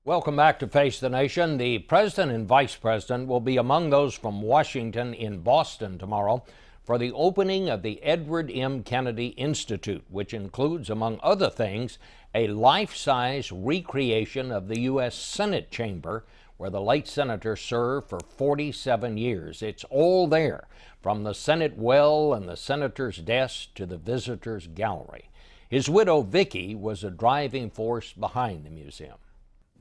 Welcome back to Face the Nation. The president and vice president will be among those from Washington in Boston tomorrow for the opening of the Edward M. Kennedy Institute, which includes, among other things, a life-size recreation of the U.S. Senate chamber where the late senator served for 47 years. It's all there, from the Senate well and the senator's desk to the visitors' gallery. His widow, Vicki, was a driving force behind the museum.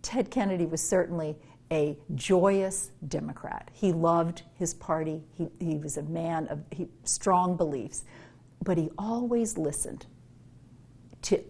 Ted Kennedy was certainly a joyous Democrat. He loved his party. He was a man of strong beliefs, but he always listened to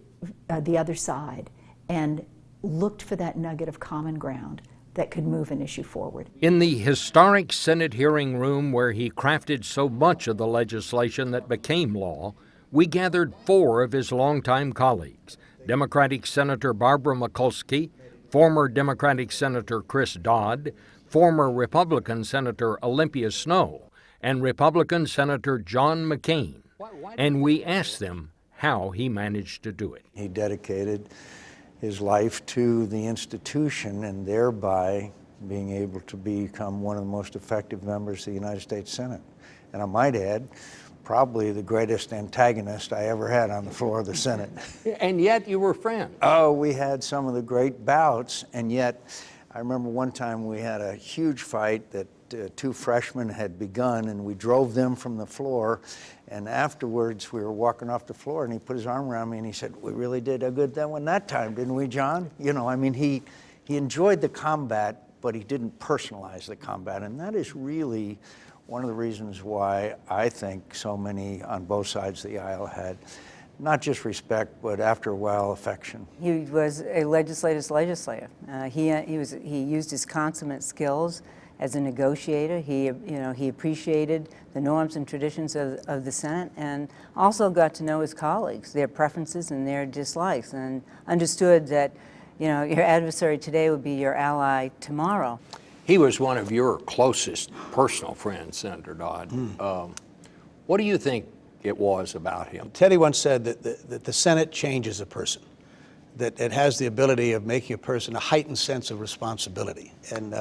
the other side and looked for that nugget of common ground that could move an issue forward. In the historic Senate hearing room where he crafted so much of the legislation that became law, we gathered four of his longtime colleagues: Democratic Senator Barbara Mikulski, former Democratic Senator Chris Dodd, former Republican Senator Olympia Snowe, and Republican Senator John McCain. And we asked them how he managed to do it. He dedicated his life to the institution and thereby being able to become one of the most effective members of the United States Senate. And I might add, probably the greatest antagonist I ever had on the floor of the Senate. And yet you were friends. Oh, we had some of the great bouts, and yet I remember one time we had a huge fight that two freshmen had begun, and we drove them from the floor, and afterwards we were walking off the floor and he put his arm around me and he said, "We really did a good one that time, didn't we, John?" You know, I mean, he enjoyed the combat, but he didn't personalize the combat, and that is really one of the reasons why I think so many on both sides of the aisle had not just respect, but after a while, affection. He was a legislator's legislator. He used his consummate skills as a negotiator. He appreciated the norms and traditions of the Senate, and also got to know his colleagues, their preferences and their dislikes, and understood that, your adversary today would be your ally tomorrow. He was one of your closest personal friends, Senator Dodd. What do you think it was about him? Teddy once said that the Senate changes a person, that it has the ability of making a person a heightened sense of responsibility. And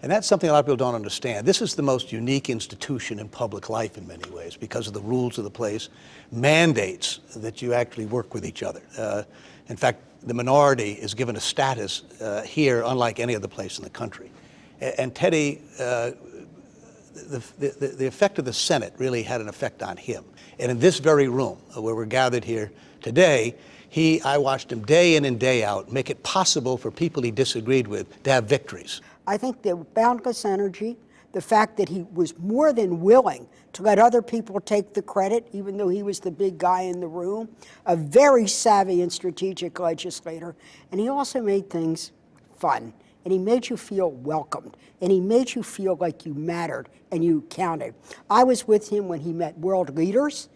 that's something a lot of people don't understand. This is the most unique institution in public life in many ways because of the rules of the place, mandates that you actually work with each other. In fact, the minority is given a status here unlike any other place in the country. And Teddy, the effect of the Senate really had an effect on him. And in this very room where we're gathered here today, I watched him day in and day out make it possible for people he disagreed with to have victories. I think the boundless energy, the fact that he was more than willing to let other people take the credit, even though he was the big guy in the room, a very savvy and strategic legislator, and he also made things fun. And he made you feel welcomed, and he made you feel like you mattered and you counted. I was with him when he met world leaders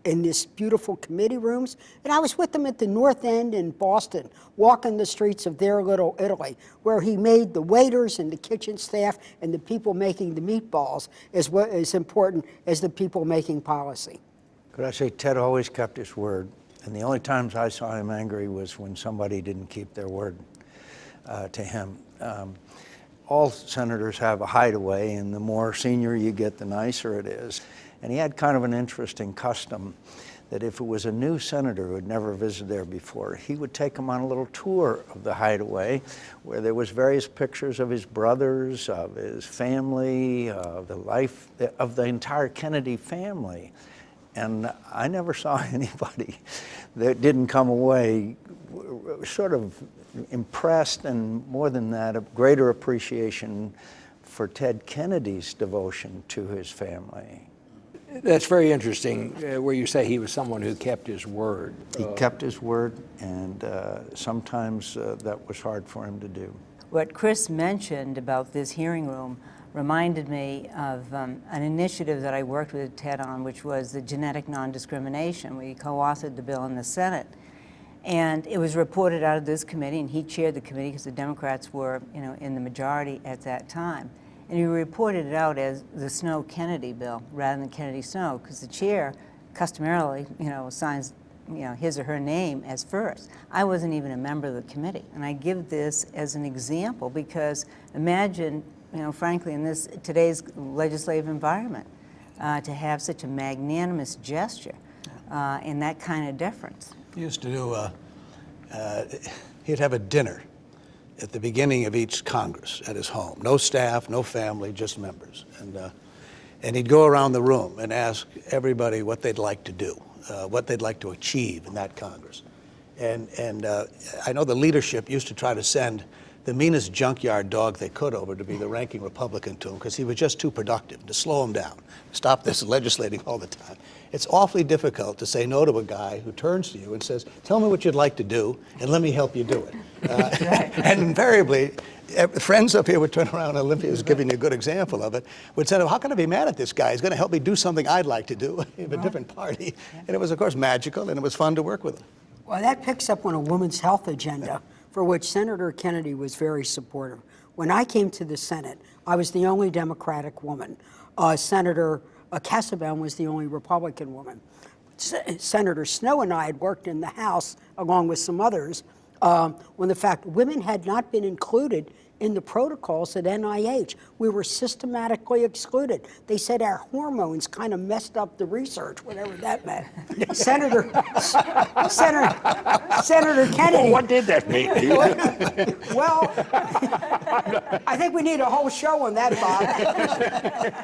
in this beautiful committee rooms, and I was with him at the North End in Boston, walking the streets of their little Italy, where he made the waiters and the kitchen staff and the people making the meatballs as important as the people making policy. Could I say Ted always kept his word, and the only times I saw him angry was when somebody didn't keep their word to him. All senators have a hideaway, and the more senior you get, the nicer it is. And he had kind of an interesting custom that if it was a new senator who had never visited there before, he would take them on a little tour of the hideaway where there was various pictures of his brothers, of his family, of the life of the entire Kennedy family. And I never saw anybody that didn't come away sort of impressed, and more than that, a greater appreciation for Ted Kennedy's devotion to his family. That's very interesting, where you say he was someone who kept his word. He kept his word, and sometimes that was hard for him to do. What Chris mentioned about this hearing room reminded me of an initiative that I worked with Ted on, which was the genetic non-discrimination. We co-authored the bill in the Senate. And it was reported out of this committee, and he chaired the committee because the Democrats were, in the majority at that time. And he reported it out as the Snowe-Kennedy bill rather than Kennedy-Snowe, because the chair customarily, signs his or her name as first. I wasn't even a member of the committee, and I give this as an example because imagine, frankly, in today's legislative environment, to have such a magnanimous gesture and that kind of difference. He used to do, he'd have a dinner at the beginning of each Congress at his home. No staff, no family, just members. And he'd go around the room and ask everybody what they'd like to do, what they'd like to achieve in that Congress. And I know the leadership used to try to send the meanest junkyard dog they could over to be the ranking Republican to him because he was just too productive, to slow him down, stop this legislating all the time. It's awfully difficult to say no to a guy who turns to you and says, tell me what you'd like to do and let me help you do it. And invariably, friends up here would turn around, Olympia is giving you a good example of it, would say, how can I be mad at this guy? He's going to help me do something I'd like to do in a different party. And it was, of course, magical, and it was fun to work with him. Well, that picks up on a women's health agenda for which Senator Kennedy was very supportive. When I came to the Senate, I was the only Democratic woman. Senator Casaubon was the only Republican woman. Senator Snowe and I had worked in the House, along with some others, when the fact women had not been included in the protocols at NIH. We were systematically excluded. They said our hormones kind of messed up the research, whatever that meant. Senator Kennedy. Well, what did that mean? Well, I think we need a whole show on that,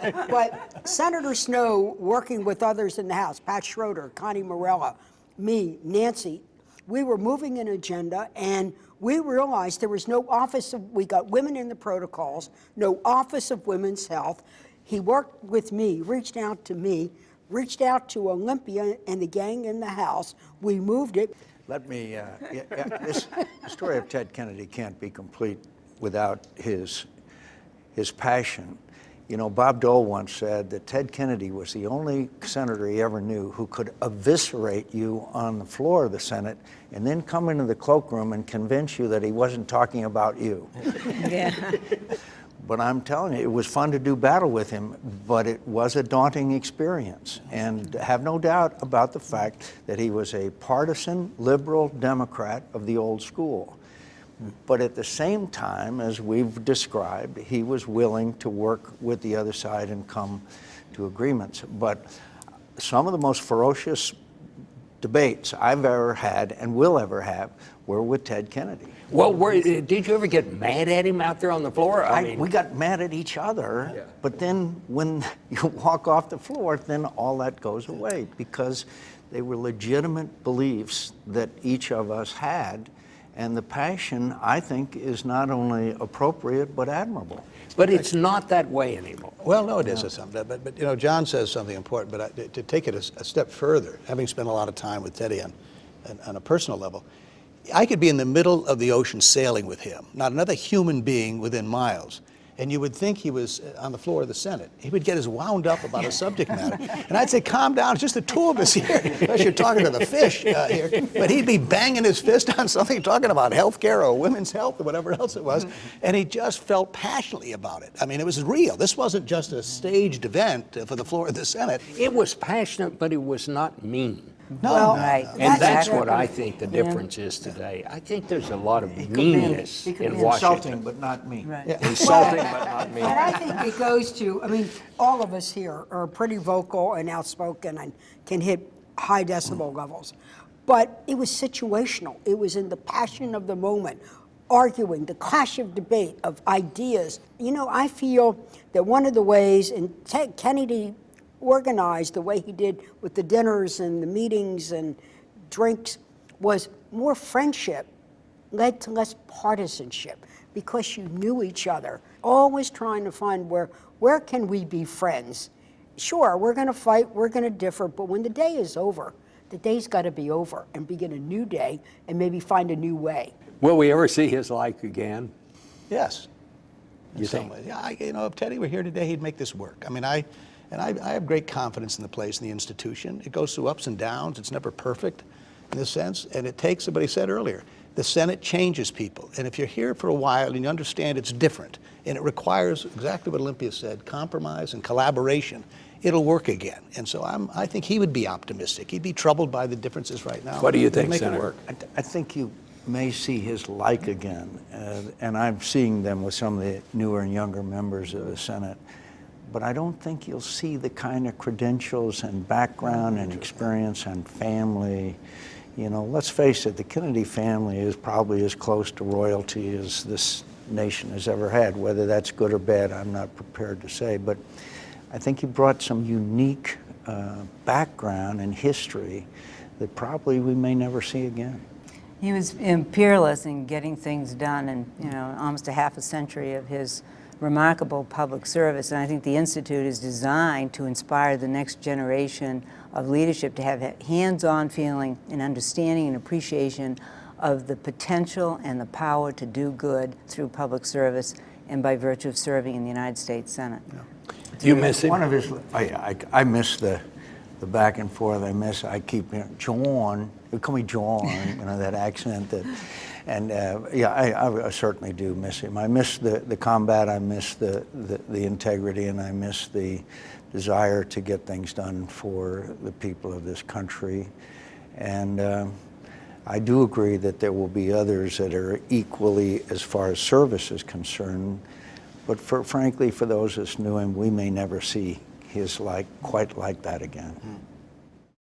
Bob. But Senator Snowe, working with others in the House, Pat Schroeder, Connie Morella, me, Nancy, we were moving an agenda, and we realized there was no office of, we got women in the protocols, no office of women's health. He worked with me, reached out to Olympia and the gang in the House. We moved it. Let me, the story of Ted Kennedy can't be complete without his passion. Bob Dole once said that Ted Kennedy was the only senator he ever knew who could eviscerate you on the floor of the Senate and then come into the cloakroom and convince you that he wasn't talking about you. Yeah. But I'm telling you, it was fun to do battle with him, but it was a daunting experience. And have no doubt about the fact that he was a partisan liberal Democrat of the old school. But at the same time, as we've described, he was willing to work with the other side and come to agreements. But some of the most ferocious debates I've ever had and will ever have were with Ted Kennedy. Well, did you ever get mad at him out there on the floor? We got mad at each other, but then when you walk off the floor, then all that goes away because they were legitimate beliefs that each of us had. And the passion, I think, is not only appropriate, but admirable. But it's not that way anymore. Well, no, it is something. But John says something important, but to take it a step further, having spent a lot of time with Teddy on a personal level, I could be in the middle of the ocean sailing with him, not another human being within miles. And you would think he was on the floor of the Senate. He would get as wound up about a subject matter. And I'd say, calm down, it's just the two of us here. Unless you're talking to the fish here. But he'd be banging his fist on something, talking about health care or women's health or whatever else it was. And he just felt passionately about it. I mean, it was real. This wasn't just a staged event for the floor of the Senate. It was passionate, but it was not mean. No, Well, Right. And that's exactly- what I think the difference is today. I think there's a lot of meanness He could in be insulting, Washington. but not me. Right. Insulting, but not mean. And I think it goes to, all of us here are pretty vocal and outspoken and can hit high decibel levels. But it was situational. It was in the passion of the moment, arguing, the clash of debate, of ideas. I feel that one of the ways, and Kennedy organized the way he did with the dinners and the meetings and drinks, was more friendship led to less partisanship because you knew each other. Always trying to find where can we be friends? Sure, we're going to fight, we're going to differ, but when the day is over, the day's got to be over and begin a new day and maybe find a new way. Will we ever see his like again? Yes. You some think? ways. Yeah, if Teddy were here today, he'd make this work. I have great confidence in the place and the institution. It goes through ups and downs. It's never perfect in this sense. And it takes, somebody said earlier, the Senate changes people. And if you're here for a while and you understand it's different, and it requires exactly what Olympia said, compromise and collaboration, it'll work again. And so I think he would be optimistic. He'd be troubled by the differences right now. What do you He'd think, make it Senator? work. I think you may see his like again, and I'm seeing them with some of the newer and younger members of the Senate. But I don't think you'll see the kind of credentials and background and experience and family. You know, let's face it, the Kennedy family is probably as close to royalty as this nation has ever had. Whether that's good or bad, I'm not prepared to say. But I think he brought some unique background and history that probably we may never see again. He was peerless in getting things done, and almost a half a century of his remarkable public service. And I think the Institute is designed to inspire the next generation of leadership to have hands-on feeling and understanding and appreciation of the potential and the power to do good through public service and by virtue of serving in the United States Senate. Do you miss him? One of his, I miss the back and forth. I keep hearing John. They call me John. That accent. And I certainly do miss him. I miss the combat. I miss the integrity, and I miss the desire to get things done for the people of this country. And I do agree that there will be others that are equally, as far as service is concerned. But frankly, for those of us who knew him, we may never see his quite like that again.